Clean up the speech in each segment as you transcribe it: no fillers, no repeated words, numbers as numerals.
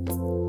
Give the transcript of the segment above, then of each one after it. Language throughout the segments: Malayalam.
Amen.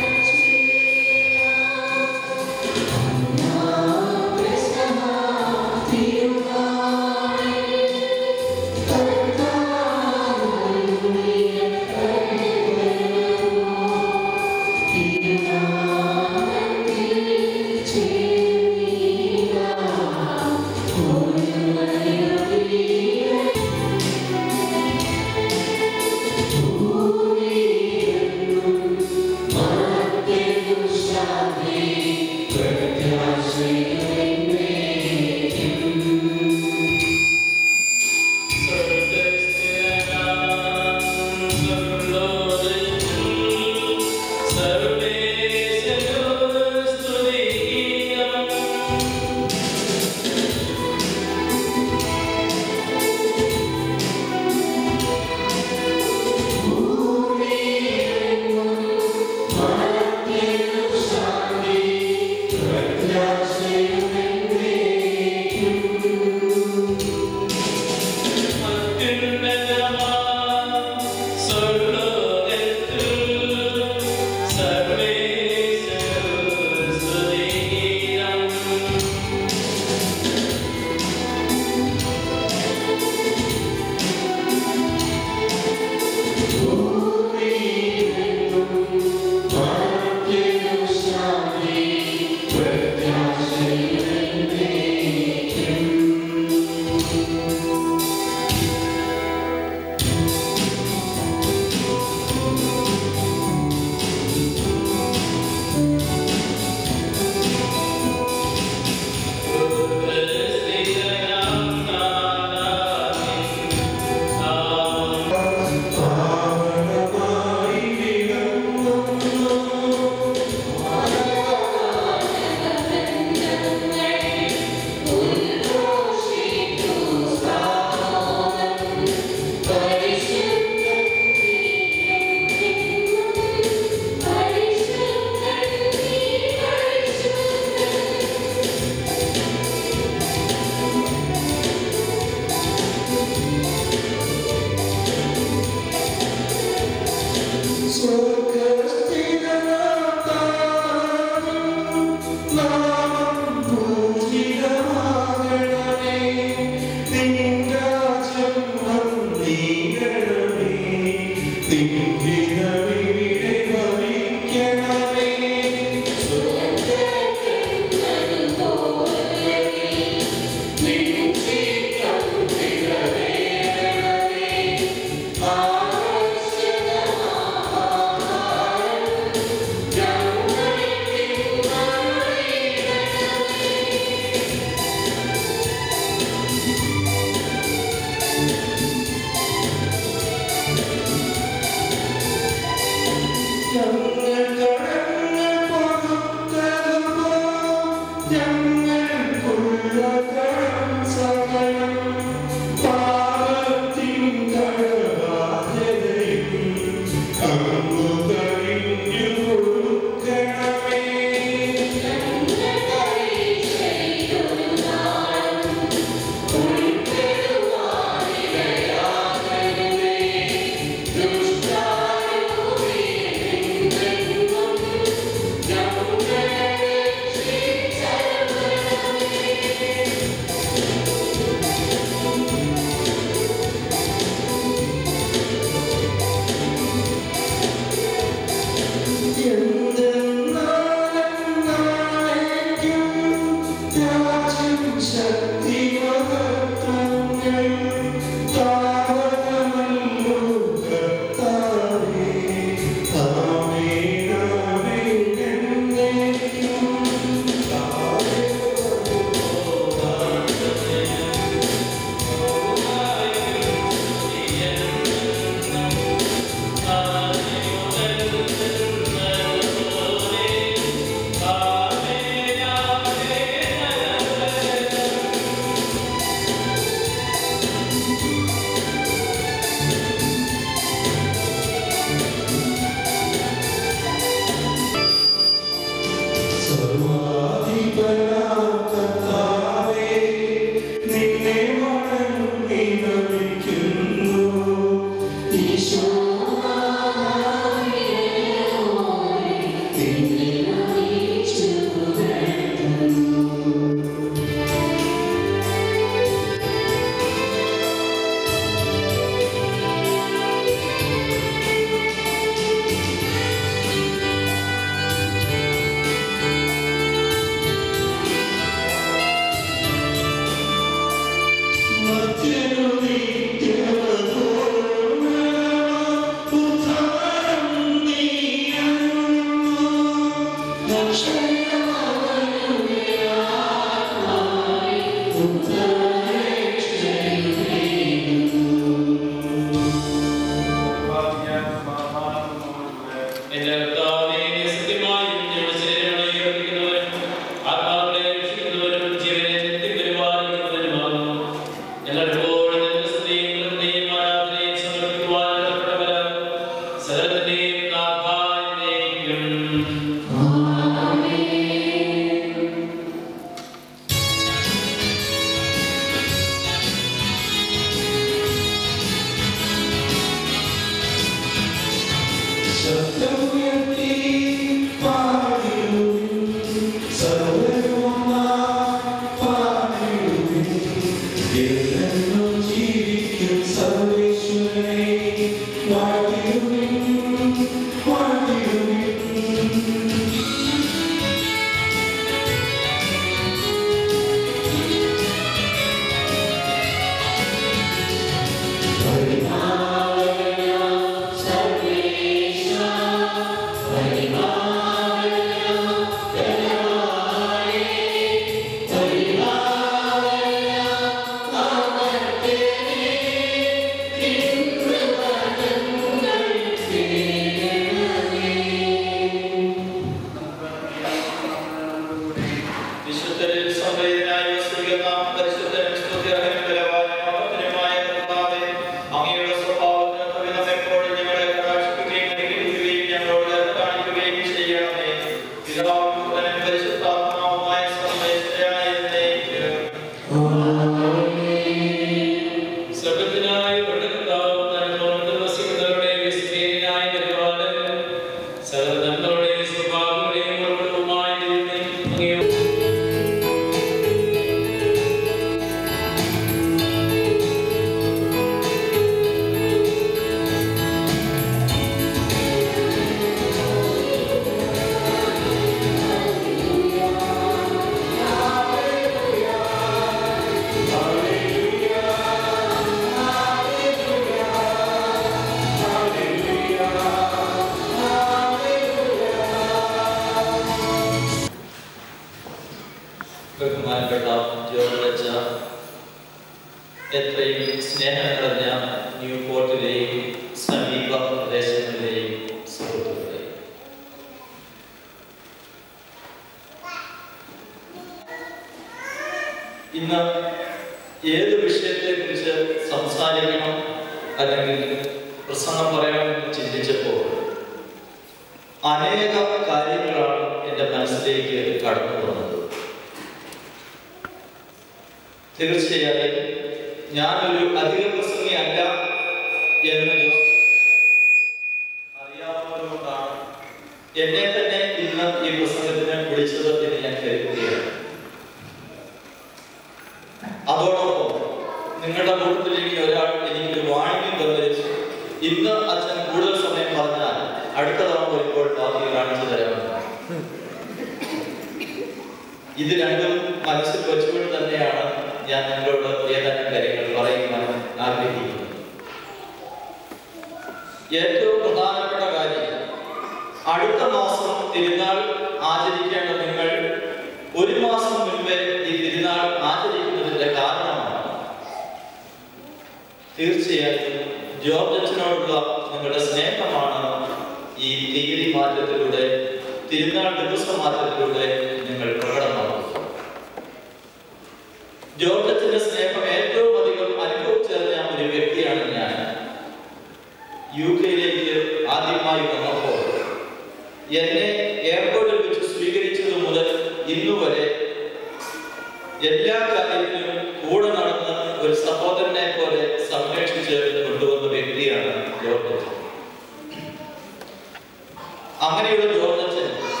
അങ്ങനെയുള്ള ജോർജ്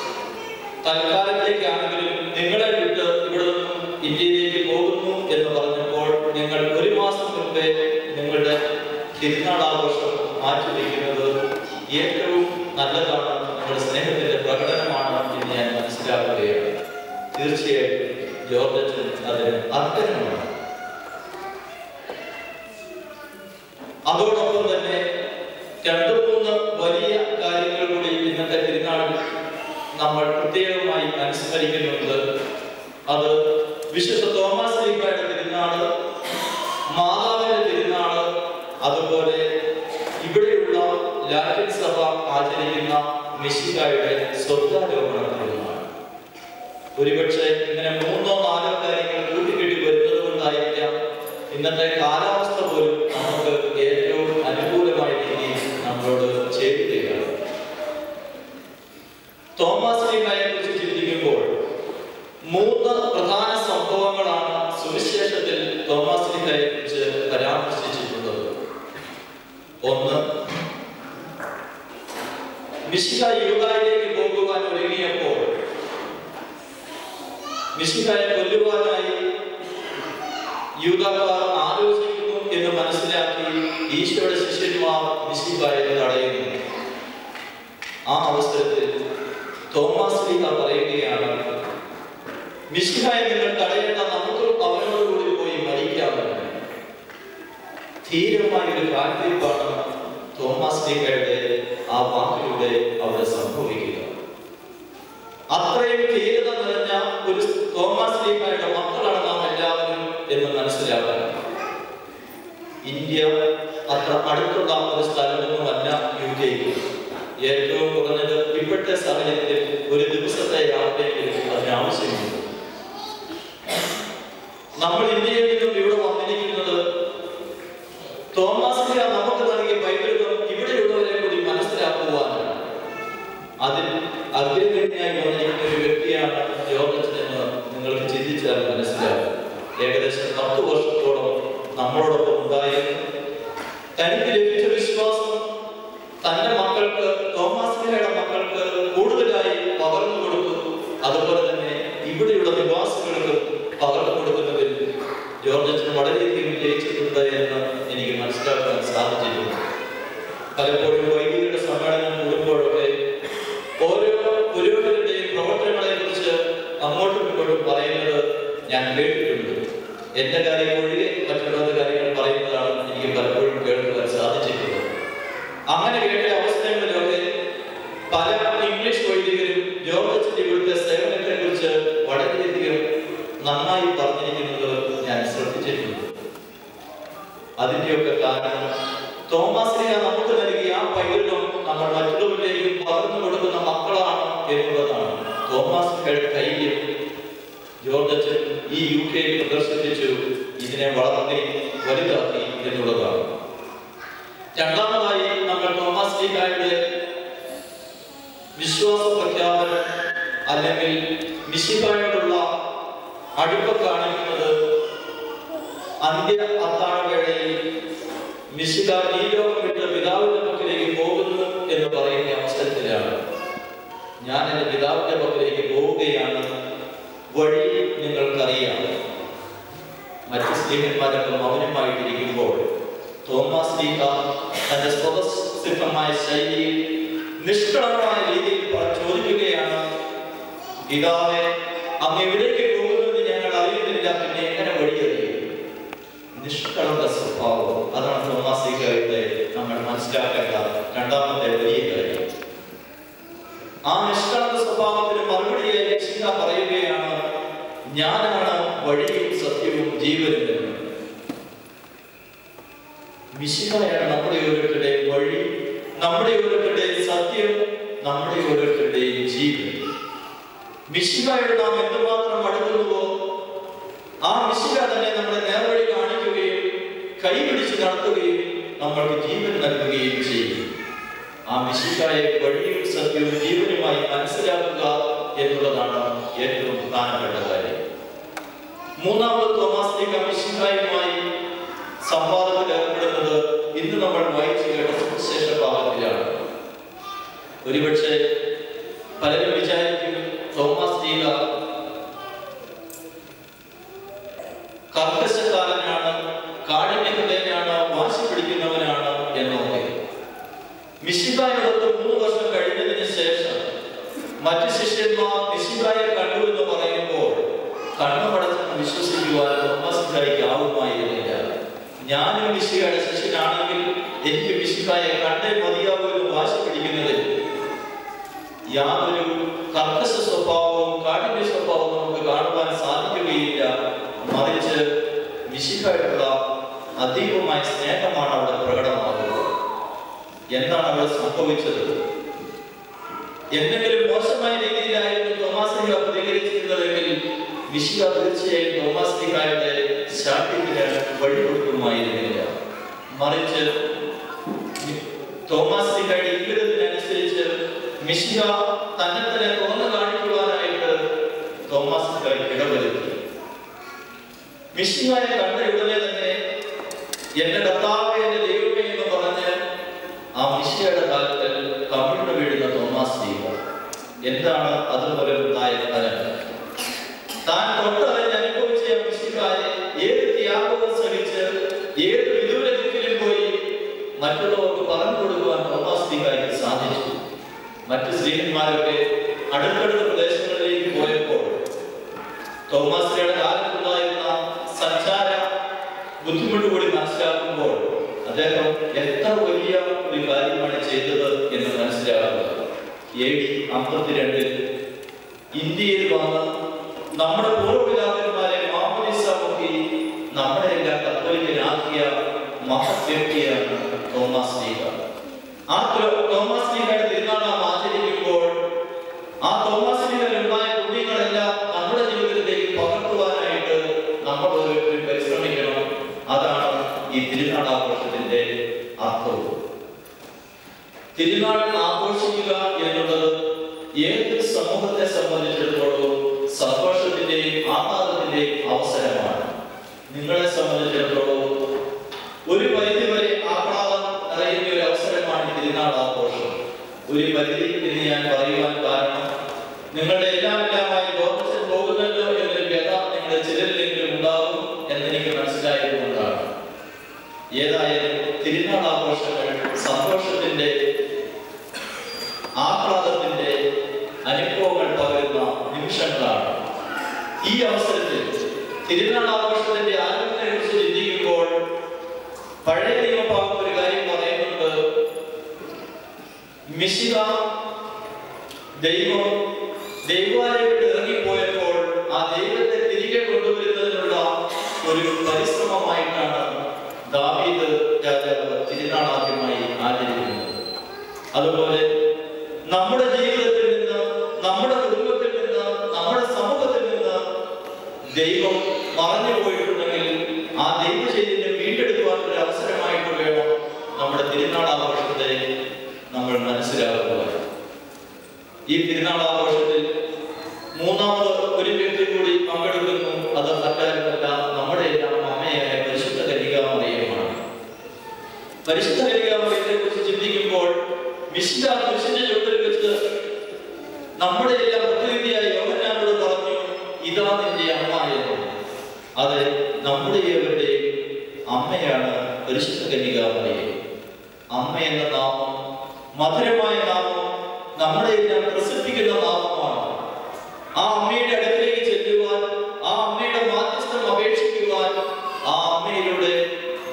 തൽക്കാലത്തേക്കാണെങ്കിലും നിങ്ങളെ വിട്ട് ഇവിടെ നിന്നും ഇന്ത്യയിലേക്ക് പോകുന്നു എന്ന് പറഞ്ഞപ്പോൾ നിങ്ങൾ ഒരു മാസം മുമ്പേ നിങ്ങളുടെ തിരുനാളാഘോഷം മാറ്റിവെക്കുന്നത് ഏറ്റവും നല്ലതാണ്, നിങ്ങളുടെ സ്നേഹത്തിന്റെ പ്രകടനമാണ് എന്ന് ഞാൻ മനസ്സിലാക്കുകയാണ്. തീർച്ചയായിട്ടും ജോർജ് അച്ഛൻ അതിന് അർഹനാണ്. അതോടൊപ്പം തന്നെ 2-3 വലിയ കാര്യങ്ങൾ കൂടി ഇന്നത്തെ തിരുനാളിൽ നമ്മൾ പ്രത്യേകമായി അനുസ്മരിക്കുന്നുണ്ട്. അത് വിശുദ്ധ തോമസ് ശ്ലീഹായുടെ തിരുനാള്, മാതാവിന്റെ തിരുനാള്, അതുപോലെ ഇവിടെയുള്ള ലാറ്റിൻ സഭ ആചരിക്കുന്ന മിശിഹായുടെ സ്വർഗ്ഗാരോഹണ തിരുനാൾ. ഒരുപക്ഷെ ഇങ്ങനെ 3-4 കാര്യങ്ങൾ കൂട്ടിക്കെട്ടി വരുന്നത് കൊണ്ടായിരിക്കാം ഇന്നത്തെ കാലാവസ്ഥ പോലും നമുക്ക് ഏറ്റവും അനുകൂലമായ രീതിയിൽ നമ്മളോട് ചേരുകയാണ്. തോമസ് ശ്ലീഹായെ കുറിച്ച് ചിന്തിക്കുമ്പോൾ 3 പ്രധാന സംഭവങ്ങളാണ് സുവിശേഷത്തിൽ തോമസ് ശ്ലീഹായെ കുറിച്ച് പരാമർശിച്ചിട്ടുള്ളത്. ഒന്ന്, മിശിഹ യൂദായിലേക്ക് പോകുവാൻ ഒരുങ്ങിയപ്പോൾ മിശിഹായെ കൊല്ലുവാനായി യൂദാക്കാർ ആലോചിക്കുന്നു എന്ന് മനസ്സിലാക്കി ഈശോയുടെ ശിഷ്യന്മാർ മിശിഹായെ തടയുന്നു. ആ അവസരത്തിൽ തോമസ് ശ്ലീഹ പറയുകയാണ്, മിശിഹായെ നിങ്ങൾ തടയേണ്ട, നമുക്ക് അവനോടുകൂടി പോയി മരിക്കാമെന്ന്. ധീരമായ ഒരു കാൽവയ്പാണ് തോമസ് ശ്ലീഹയുടെ ആ വാക്കിലൂടെ അവിടെ സംഭവിക്കുക. അത്രയും ധീരത നിറഞ്ഞ ഒരു തോമസ് ശ്ലീഹായുടെ മക്കളാണ് നാം എല്ലാവരും എന്ന് മനസ്സിലാക്കാൻ. ഇന്ത്യ അത്ര അടുത്തുള്ള ഒരു സ്ഥലമൊന്നുമല്ല UK. ഏറ്റവും കുറഞ്ഞത് ഇപ്പോഴത്തെ സാഹചര്യത്തിൽ ഒരു ദിവസത്തെ യാത്രയെങ്കിലും അതിനാവശ്യമുണ്ട്. നമ്മൾ ഇന്ത്യയിൽ നിന്നും ഇവിടെ വന്നിരിക്കുന്നത് തോമസ് ശ്ലീഹ നമുക്ക് നൽകിയ പൈതൃകം ഇവിടെയുള്ളവരെ കൂടി മനസ്സിലാക്കുവാനാണ്. അതിൽ അഗ്രഗണ്യനായി വന്നിരിക്കുന്ന ഒരു വ്യക്തിയാണ് ജോർജ് അച്ഛൻ എന്ന് നിങ്ങൾക്ക് ചിന്തിച്ചാൽ മനസ്സിലാകും. ഏകദേശം 10 വർഷത്തോളം നമ്മളോടൊപ്പം ഉണ്ടായിരുന്നു. തനിക്ക് ലഭിച്ച വിശ്വാസം തന്റെ മക്കൾക്ക്, തോമസ് ശ്ലീഹയുടെ മക്കൾക്ക് കൂടുതലായി പകർന്നു കൊടുത്തു. അതുപോലെ തന്നെ ഇവിടെയുള്ള നിവാസികൾക്ക് പകർന്നു കൊടുക്കുന്നതിൽ ജോർജ് അച്ഛൻ വളരെയധികം വിജയിച്ചിട്ടുണ്ട് എന്ന് എനിക്ക് മനസ്സിലാക്കാൻ സാധിച്ചിട്ടുണ്ട്. പലപ്പോഴും വൈദികരുടെ സമ്മേളനം കൂടുമ്പോഴൊക്കെ ഓരോ പുരോഹിതരുടെയും പ്രവർത്തനങ്ങളെ കുറിച്ച് അങ്ങോട്ടും ഇങ്ങോട്ടും പറയുന്നത് ഞാൻ കേട്ടിട്ടുണ്ട്. എന്റെ കാര്യം ഒഴികെ മറ്റുള്ളവരുടെ കാര്യങ്ങൾ പറയുന്നതാണ് എനിക്ക് പലപ്പോഴും കേൾക്കുവാൻ സാധിച്ചിട്ടുള്ളത്. അങ്ങനെ കേട്ട അവസരങ്ങളിലൊക്കെ പല ഇംഗ്ലീഷ് വൈദികരും ജോർജ് അച്ഛന്റെ ഇവിടുത്തെ സേവനത്തെ കുറിച്ച് വളരെയധികം നന്നായി പറഞ്ഞിരിക്കുന്നത് ഞാൻ ശ്രദ്ധിച്ചിട്ടുണ്ട്. അതിന്റെയൊക്കെ കാരണം തോമസ് ശ്ലീഹ നമുക്ക് നൽകിയ ആ പൈതൃകം നമ്മൾ മറ്റുള്ളവരിലേക്കും പകർന്നു കൊടുക്കുന്ന മക്കളാണ് എന്നുള്ളതാണ്. തോമസ് ശ്ലീഹയുടെ ധൈര്യം ജോർജ് അച്ഛൻ ഈ UK പ്രദർശിപ്പിച്ചു, ഇതിനെ വളർത്തി വലുതാക്കി എന്നുള്ളതാണ്. രണ്ടാമതായി നമ്മൾ തോമസ് ശ്ലീഹായുടെ വിശ്വാസ പ്രഖ്യാപനം അല്ലെങ്കിൽ മിശിഹായോടുള്ള അടുപ്പം കാണിക്കുന്നത് അന്ത്യ അത്താഴവേളയിൽ മിശിഹ ഈ ലോകം വിട്ട് പിതാവിന്റെ പക്കലേക്ക് പോകുന്നു എന്ന് പറയുന്ന അവസരത്തിലാണ്. ഞാൻ എൻ്റെ പിതാവിന്റെ പക്കലേക്ക് പോവുകയാണ്, വഴി നിങ്ങൾക്കറിയാം. മറ്റ് സ്ത്രീഹന്മാരൊക്കെ മൗനമായിട്ടിരിക്കുമ്പോൾ തോമസ് ശ്ലീഹ തന്റെ സ്വതസിദ്ധമായ ശൈലിയിൽ നിഷ്കളങ്കമായ രീതിയിൽ ചോദിക്കുകയാണ്, പിതാവേ, അങ്ങ് എവിടേക്ക് പോകുന്നത് ഞങ്ങൾ അറിയുന്നില്ല, പിന്നെ എങ്ങനെ വഴിയറിയും? നിഷ്കളങ്ക സ്വഭാവം, അതാണ് തോമസ് ശ്ലീഹയുടെ നമ്മൾ മനസ്സിലാക്കേണ്ട രണ്ടാമത്തെ വലിയ കാര്യം. ആ നിഷ്കളങ്ക സ്വഭാവത്തിന് മറുപടിയായി മിശിഹ പറയുകയാണ്, ഞാനാണ് വഴിയും സത്യവും ജീവനും എന്ന്. മിശിഹായാണ് നമ്മുടെ ഓരോരുത്തരുടെയും വഴി, നമ്മുടെ ഓരോരുത്തരുടെയും സത്യം, നമ്മുടെ ഓരോരുത്തരുടെയും ജീവൻ. മിശിഹായോട് നാം എന്തുമാത്രം അടുക്കുന്നുവോ ആ മിശിഹ തന്നെ നമ്മളെ നേർവഴി കാണിക്കുകയും കൈപിടിച്ച് നടത്തുകയും നമ്മൾക്ക് ജീവൻ നൽകുകയും ചെയ്യും. ആ മിശിഹായെ വഴിയും സത്യവും ജീവനുമായി മനസ്സിലാക്കുക എന്നുള്ളതാണ് ഏറ്റവും പ്രധാനപ്പെട്ട കാര്യം. മൂന്നാമത് തോമസ് ശ്ലീഹ മിശിഹായുമായി സംവാദത്തിൽ ഏർപ്പെടുന്നത് ഇന്ന് നമ്മൾ വായിച്ചു കേട്ട സുവിശേഷ ഭാഗത്തിലാണ്. ഒരുപക്ഷെ പലരും വിചാരിക്കും തോമസ് മറ്റു ശിഷ്യന്മാർ മിശിഹായെ കണ്ടു എന്ന് പറയുമ്പോൾ കണ്ണുമടച്ച് വിശ്വസിക്കുവാൻ തോമസിഹായ്ക്ക് ആവുമായിരുന്നില്ല. ഞാനും മിശിഹായുടെ ശിഷ്യനാണെങ്കിൽ എനിക്ക് മിശിഹായെ കണ്ടേ മതിയാവൂ എന്ന് വാശി പിടിക്കുന്നതിൽ യാതൊരു കർക്കശ സ്വഭാവവും കാഠിന്യ സ്വഭാവവും നമുക്ക് കാണുവാൻ സാധിക്കുകയില്ല. മറിച്ച് മിശിഹായുള്ള അതീവമായ സ്നേഹമാണ് അവിടെ പ്രകടമാകുന്നത്. എന്താണ് അവിടെ സംഭവിച്ചത്? എന്തെങ്കിലും മോശമായ രീതിയിലായിരുന്നു തോമാസ്ലീഹ പ്രതികരിച്ചിരുന്നതെങ്കിൽ മിശിഹ തീർച്ചയായും തോമാസ്ലീഹയുടെ ശാഠ്യത്തിന് വഴികൊടുക്കുമായിരുന്നില്ല. മറിച്ച് തോമാസ്ലീഹയുടെ ജീവിതത്തിനനുസരിച്ച് മിശിഹ തന്നെ തുറന്നു കാണിക്കുവാനായിട്ട് തോമാസ്ലീഹ ഇടവരുത്തി. മിശിഹായെ കണ്ട ഉടനെ തന്നെ എന്റെ കർത്താവേ, എന്റെ ദൈവമേ എന്ന് പറഞ്ഞ് ആ മിശിഹയുടെ കാലത്തിൽ കമിഴ്ന്നു വീഴുന്ന തോമാസ്ലീഹ എന്താണ് അതുമൂലമുണ്ടായ ഫലം? താൻ തൊട്ടറിഞ്ഞ് അനുഭവിച്ച മിശിഹായെ ഏത് ത്യാഗവും സഹിച്ച് ഏത് വിദൂര ദിക്കിലും പോയി മറ്റുള്ളവർക്ക് പറഞ്ഞു കൊടുക്കുവാൻ തോമാസ്ലീഹയ്ക്ക് സാധിച്ചു. മറ്റു സ്ത്രീഹന്മാരൊക്കെ അടുത്തടുത്ത പ്രദേശങ്ങളിലേക്ക് പോയപ്പോൾ തോമാസ്ലീഹയുടെ കാലത്തുണ്ടായിരുന്ന സഞ്ചാര ബുദ്ധിമുട്ട് കൂടി മനസ്സിലാക്കുമ്പോൾ അദ്ദേഹം എത്ര വലിയ ഒരു കാര്യമാണ് ചെയ്തത് എന്ന് മനസ്സിലാക്കുന്നത്. AD 52 ഇന്ത്യയിൽ വന്ന് നമ്മുടെ പൂർവ്വപിതാക്കന്മാരെ മാമോദീസ മുക്കി നമ്മളെ എല്ലാം കത്തോലിക്കനാക്കിയ മഹത് വ്യക്തിയാണ് തോമാസ്ലീഹ. ആ തോമാസ്ലീഹയുടെ തിരുനാൾ നാം ആചരിക്കുമ്പോൾ ആ തോമാസ്ലീഹയിലുണ്ടായ പുണ്യങ്ങളെല്ലാം നമ്മുടെ ജീവിതത്തിലേക്ക് പകർത്തുവാനായിട്ട് നമ്മൾ ഓരോരുത്തരും പരിശ്രമിക്കണം. അതാണ് ഈ തിരുനാൾ ആഘോഷത്തിന്റെ അർത്ഥവും. തിരുനാൾ ആഘോഷിക്കുക എന്നുള്ളത് ഏത് സമൂഹത്തെ സംബന്ധിച്ചിടത്തോളം സന്തോഷത്തിന്റെയും ആഹ്ലാദത്തിന്റെയും അവസരമാണ്. നിങ്ങളെ സംബന്ധിച്ചിടത്തോളം ഒരു പരിധി വരെ ആഹ്ലാദം അറിയുന്ന ഒരു അവസരമാണ് തിരുനാൾ ആഘോഷം. ഒരു പരിധി എന്ന് ഞാൻ പറയുവാൻ കാരണം നിങ്ങളുടെ എല്ലാമായി ലോകത്തിൽ പോകുന്നല്ലോ എന്നൊരു വ്യത നിങ്ങളുടെ ചിലരിലെങ്കിലും ഉണ്ടാകും എന്നെനിക്ക് മനസ്സിലായതുകൊണ്ടാണ്. ഏതായാലും തിരുനാൾ ആഘോഷങ്ങൾ സന്തോഷത്തിന്റെ ആഹ്ലാദത്തിന്റെ അനുഭവങ്ങൾ പകരുന്ന നിമിഷങ്ങളാണ്. ഈ അവസരത്തിൽ തിരുനാൾ ആഘോഷത്തിന്റെ ആരംഭത്തെ കുറിച്ച് ചിന്തിക്കുമ്പോൾ പഴയ നിയമഭാഗം ഒരു കാര്യം പറയുന്നുണ്ട്. മിശിഹ ദൈവാലയത്തിൽ ഇറങ്ങിപ്പോയപ്പോൾ ആ ദൈവത്തെ തിരികെ കൊണ്ടുവരുന്നതിനുള്ള ഒരു പരിശ്രമമായിട്ടാണ് ദാവീദ് രാജാവ് തിരുനാൾ ആദ്യമായി ആചരിക്കുന്നത്. അതുപോലെ നമ്മുടെ ജീവിതത്തിൽ നിന്ന്, നമ്മുടെ കുടുംബത്തിൽ നിന്ന്, നമ്മുടെ സമൂഹത്തിൽ നിന്ന് ദൈവം മറഞ്ഞു പോയിട്ടുണ്ടെങ്കിൽ ആ ദൈവചൈതന്യം വീണ്ടെടുക്കുവാനുള്ള ഒരു അവസരമായിട്ട് വേണം നമ്മുടെ തിരുനാൾ ആഘോഷത്തെ നമ്മൾ മനസ്സിലാക്കുക. ഈ തിരുനാൾ ആഘോഷത്തിൽ മൂന്നാമത് ഒരു വ്യക്തി കൂടി പങ്കെടുക്കുന്നു. അത് മറ്റാരുമല്ല, നമ്മുടെ എല്ലാം അമ്മയായ പരിശുദ്ധ കന്യകാമറിയമാണ്. പരിശുദ്ധ കന്യകാമറിയത്തെ കുറിച്ച് ചിന്തിക്കുമ്പോൾ മിശിഹ കുരിശിന്റെ ചുവട്ടിൽ വെച്ച് നമ്മുടെ എല്ലാം പ്രതിനിധിയായ യോഹന്നാനോട് പറഞ്ഞു, ഇതാ നിന്റെ അമ്മ എന്ന്. അത് നമ്മുടെ ഏവരുടെയും അമ്മയാണ് പരിശുദ്ധ കന്യകാമറിയം. അമ്മ എന്ന നാമം, മധുരമായ നാമം, നമ്മളെ എല്ലാം പ്രസിദ്ധിക്കുന്ന നാമമാണ്. ആ അമ്മയുടെ അടുത്തേക്ക് ചെല്ലുവാൻ, ആ അമ്മയുടെ മാധ്യസ്ഥം അപേക്ഷിക്കുവാൻ, ആ അമ്മയിലൂടെ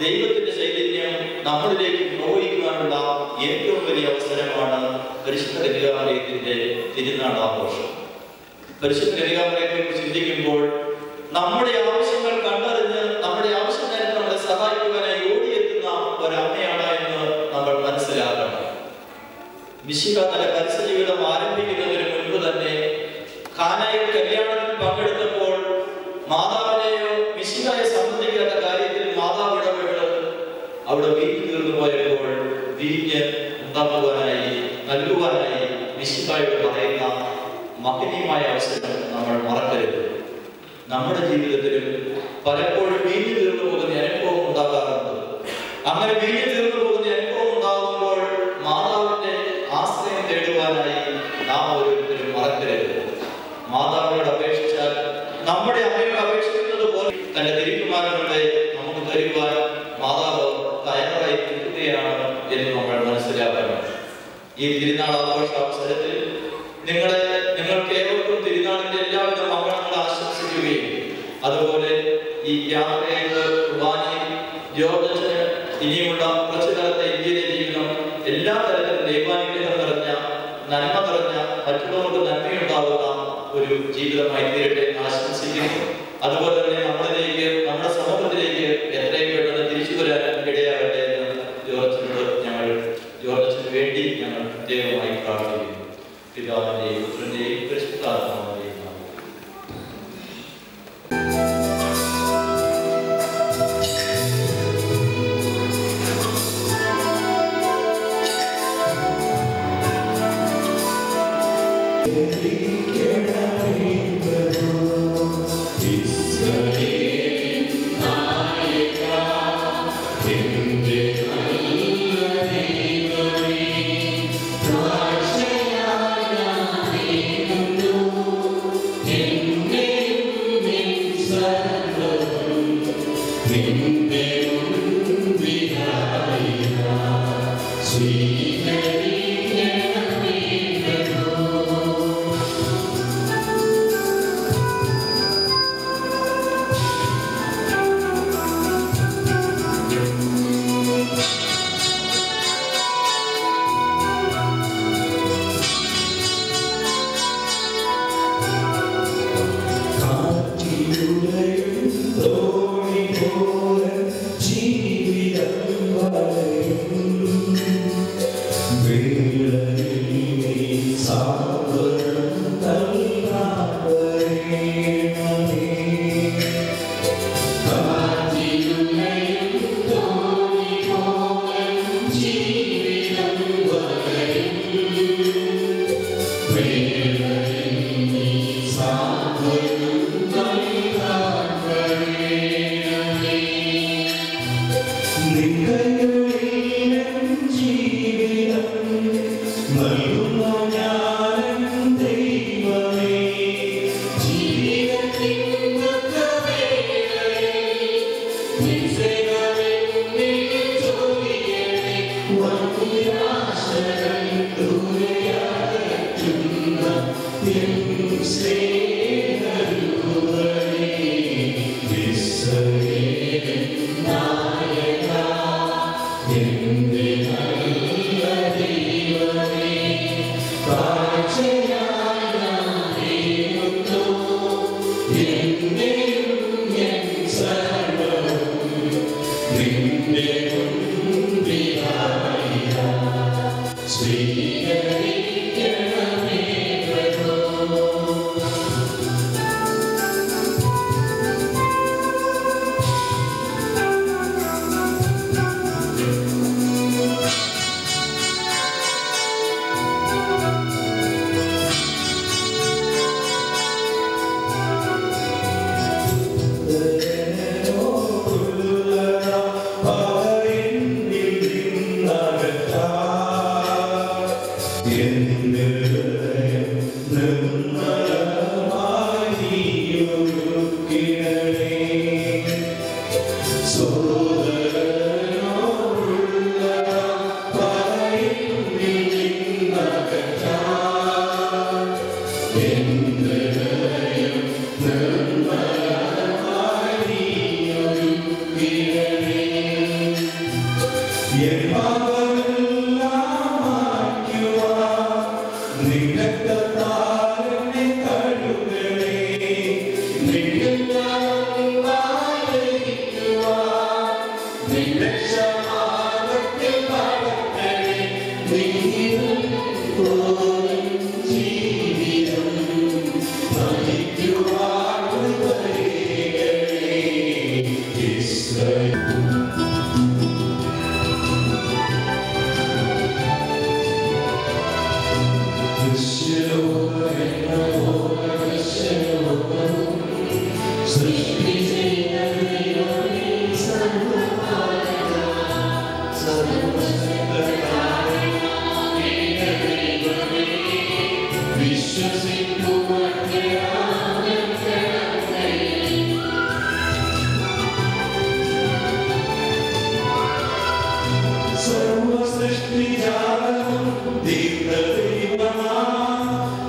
ദൈവത്തിന്റെ ചൈതന്യം നമ്മളിലേക്ക് പ്രവഹിക്കുവാനുള്ള ഏറ്റവും വലിയ അവസരമാണ് പരിശുദ്ധ കന്യകാമറിയത്തിന്റെ തിരുനാൾ ആഘോഷം. പരിശുദ്ധ കന്യകാമറിയത്തെ കുറിച്ച് ചിന്തിക്കുമ്പോൾ നമ്മുടെ ആവശ്യങ്ങൾ കണ്ടറിഞ്ഞ് നമ്മുടെ ആവശ്യങ്ങളെ നമ്മളെ സഹായിക്കുവാനായി ഓടിയെത്തുന്ന ഒരമ്മയാണ് എന്ന് നമ്മൾ മനസ്സിലാക്കണം. മിശിഹ തന്റെ പരസ്യ ജീവിതം ആരംഭിക്കുന്നതിന് മുൻപ് തന്നെ കാനായിൽ കല്യാണത്തിൽ പങ്കെടുത്തപ്പോൾ മാതാവിനെയോ മിശിഹയെ സംബന്ധിക്കാത്ത കാര്യത്തിൽ മാതാവ് ഇടപെട്ട് അവിടെ വീഞ്ഞ് തീർന്നു പോയപ്പോൾ വീഞ്ഞ് ഉണ്ടാക്കുവാനായി നൽകുവാനായി മിശിഹായോട് പറയുന്ന മഹനീയമായ അവസരം നമ്മൾ മറക്കരുത്. നമ്മുടെ ജീവിതത്തിലും പലപ്പോഴും വീഞ്ഞ് തീർന്നു പോകുന്ന അനുഭവം ഉണ്ടാകാറുണ്ട്. അങ്ങനെ വീഞ്ഞ് തീർന്നു പോകുന്ന അനുഭവം ഉണ്ടാകുമ്പോൾ മാതാവിന്റെ ആശ്രയം തേടുവാനായി നാം ഓരോരുത്തരും മറക്കരുത്. മാതാവിനോട് അപേക്ഷിച്ചാൽ നമ്മുടെ അമ്മയോട് അപേക്ഷിക്കുന്നത് പോലെ തന്റെ തിരുക്കുമാരങ്ങളെ നമുക്ക് തരുവാൻ മാതാവ് തയ്യാറായി നിൽക്കുകയാണ് എന്ന് നമ്മൾ മനസ്സിലാക്കണം. ഈ തിരുനാൾ ആഘോഷ അവസരത്തിൽ നിങ്ങളെ അതുപോലെ ഈ യാത്രയുടെ കുർബാനയിൽ ജോർജന് ഇനിയുമുള്ള കുറച്ചു കാലത്തെ ഇന്ത്യയിലെ ജീവിതം എല്ലാ തരത്തിലും ദൈവാനുഗ്രഹം നിറഞ്ഞ നന്മ നിറഞ്ഞ മറ്റുള്ളവർക്ക് നന്മയുണ്ടാവുന്ന ഒരു ജീവിതമായി തീരട്ടെ എന്ന് ആശംസിക്കുന്നു. അതുപോലെ തന്നെ നമ്മളിലേക്ക് നമ്മുടെ സമൂഹത്തിലേക്ക് എത്രയും പെട്ടെന്ന് തിരിച്ചു വരാൻ ഇടയാകട്ടെ എന്ന് ജോർജന് വേണ്ടി ഞങ്ങൾ പ്രത്യേകമായി പ്രാർത്ഥിക്കുന്നു. പിതാവിന്റെയും പുത്രന്റെയും പരിശുദ്ധാത്മാവിന്റെയും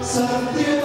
Satya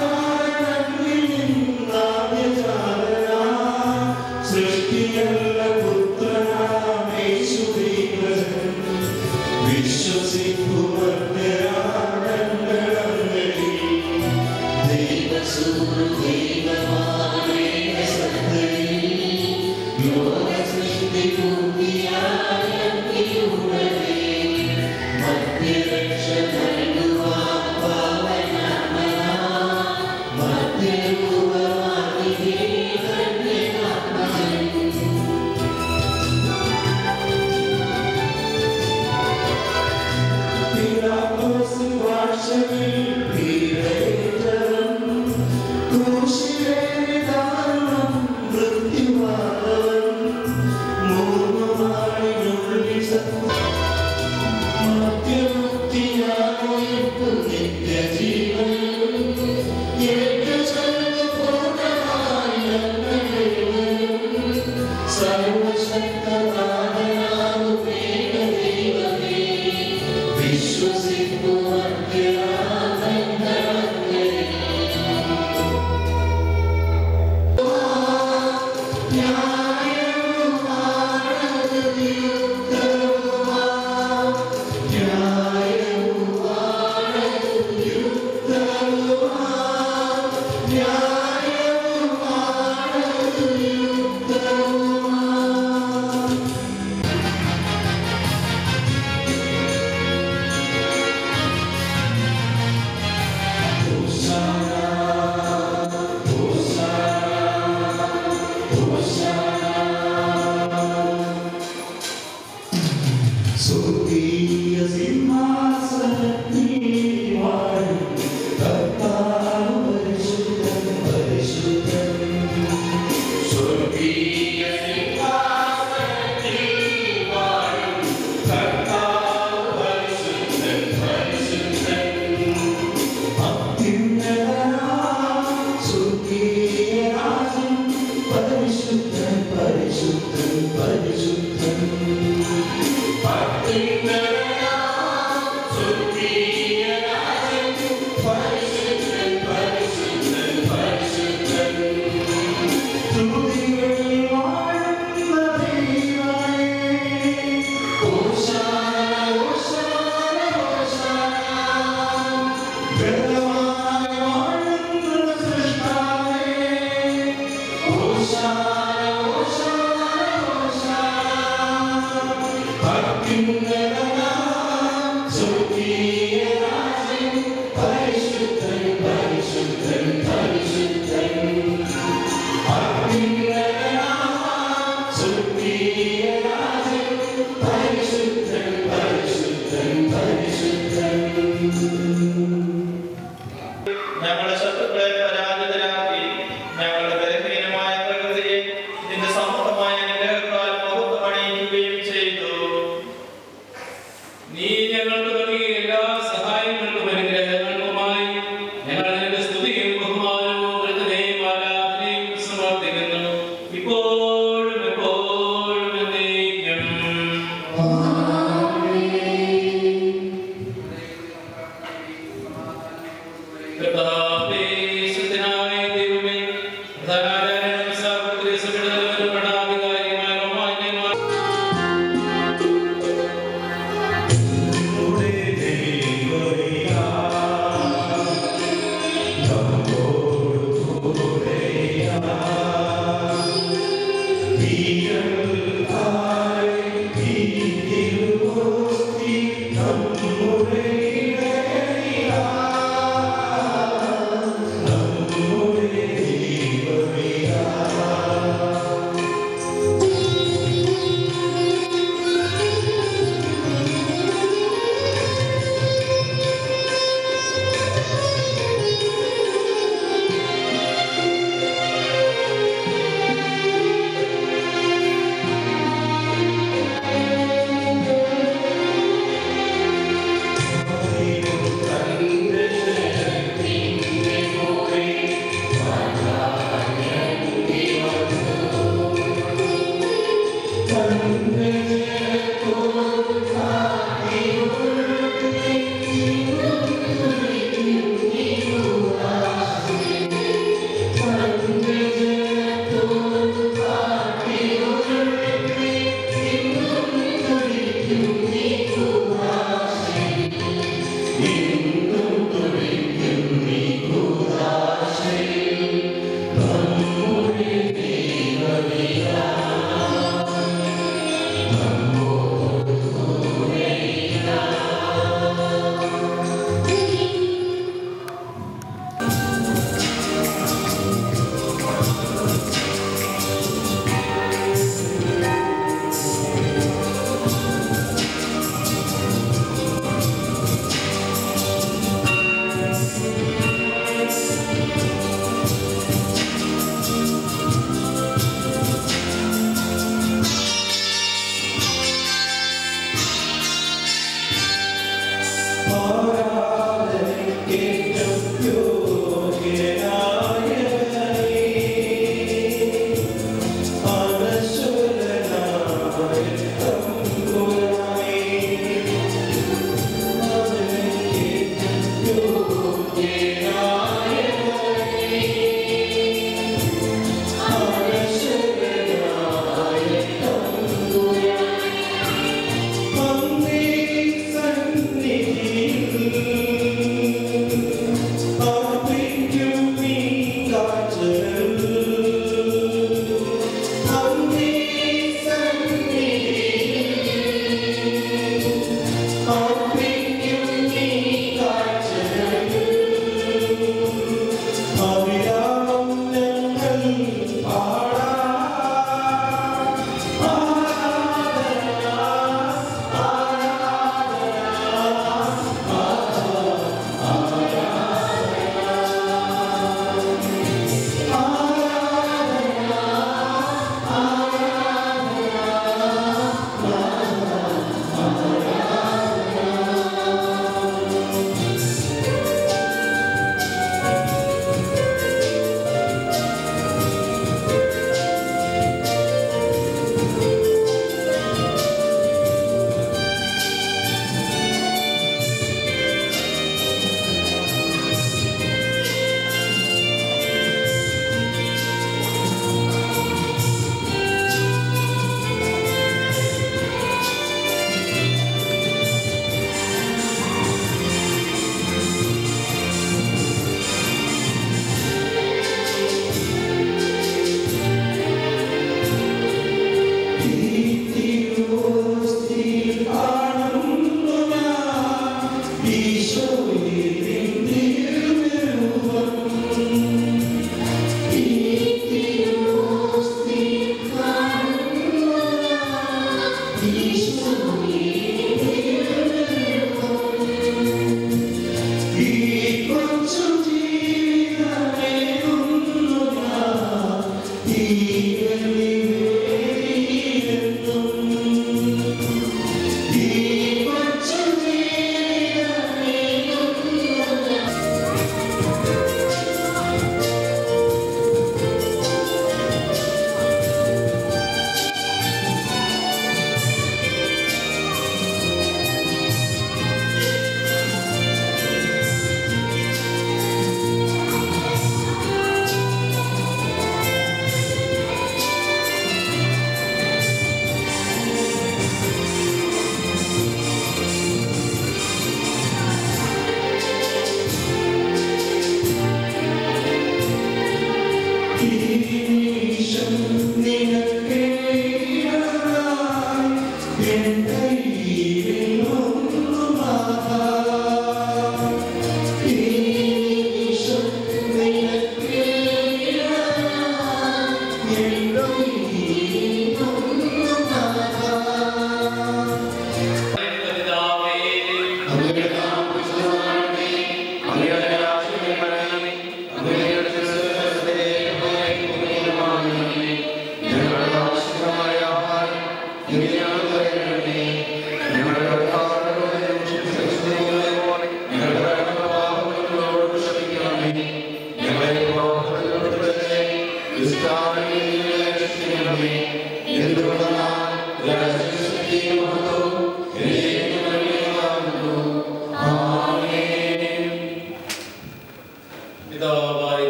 ഞങ്ങളുടെ ശത്രുക്കളെ പരാജിതരാക്കി ഞങ്ങളുടെ ബലഹീനമായ പ്രകൃതിയെ നിന്റെ സമൃദ്ധമായ അനുഗ്രഹത്താൽ മഹത്വമണിയിക്കുകയും ചെയ്തു. നീ ഞങ്ങൾക്ക് നൽകിയ എല്ലാ സഹായങ്ങൾക്കും അനുഗ്രഹങ്ങൾക്കുമായി ഞങ്ങൾ നിന്റെ സ്തുതിയും ബഹുമാനവും കൃതജ്ഞതയും ആരാധനയും സമർപ്പിക്കുന്നു ഇപ്പോഴും എപ്പോഴും എന്നേക്കും. കർത്താവേ, സത്യനായ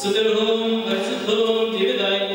സുദൃഢവും പരിശുദ്ധവും ജീവിതം